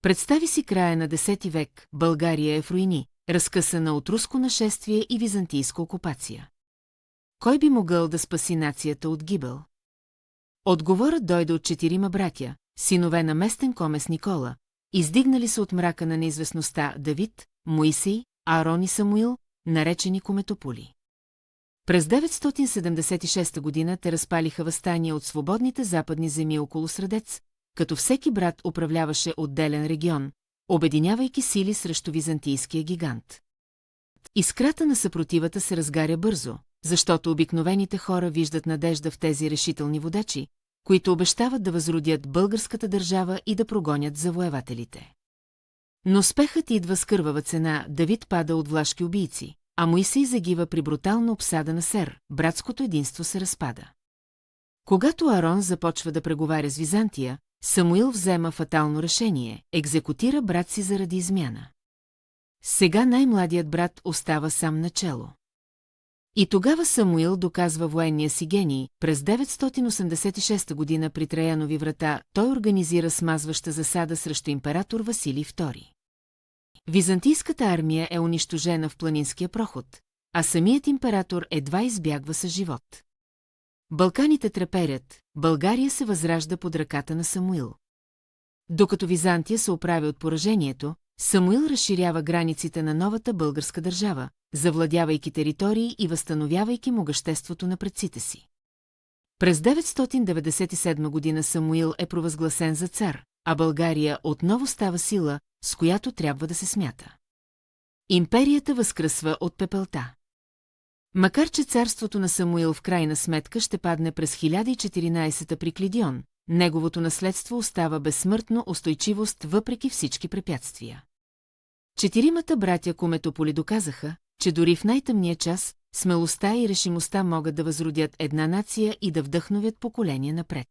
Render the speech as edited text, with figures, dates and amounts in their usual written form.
Представи си края на X век, България е в руини, разкъсана от руско нашествие и византийска окупация. Кой би могъл да спаси нацията от гибел? Отговорът дойде от 4 братя, синове на местен комес Никола, издигнали се от мрака на неизвестността Давид, Моисей, Аарон и Самуил, наречени кометополи. През 976 година те разпалиха въстание от свободните западни земи около Средец, като всеки брат управляваше отделен регион, обединявайки сили срещу византийския гигант. Искрата на съпротивата се разгаря бързо, защото обикновените хора виждат надежда в тези решителни водачи, които обещават да възродят българската държава и да прогонят завоевателите. Но успехът идва с кървава цена, Давид пада от влашки убийци, а Моисей загива при брутална обсада на Сер, братското единство се разпада. Когато Аарон започва да преговаря с Византия, Самуил взема фатално решение, екзекутира брат си заради измяна. Сега най-младият брат остава сам начело. И тогава Самуил доказва военния си гений. През 986 година при Траянови врата той организира смазваща засада срещу император Василий II. Византийската армия е унищожена в планинския проход, а самият император едва избягва с живот. Балканите треперят, България се възражда под ръката на Самуил. Докато Византия се оправя от поражението, Самуил разширява границите на новата българска държава, завладявайки територии и възстановявайки могъществото на предците си. През 997 година Самуил е провъзгласен за цар, а България отново става сила, с която трябва да се смята. Империята възкръсва от пепелта. Макар че царството на Самуил в крайна сметка ще падне през 1014 при Клидион, неговото наследство остава безсмъртно устойчивост въпреки всички препятствия. 4 братя кометополи доказаха, че дори в най-тъмния час, смелостта и решимостта могат да възродят една нация и да вдъхновят поколение напред.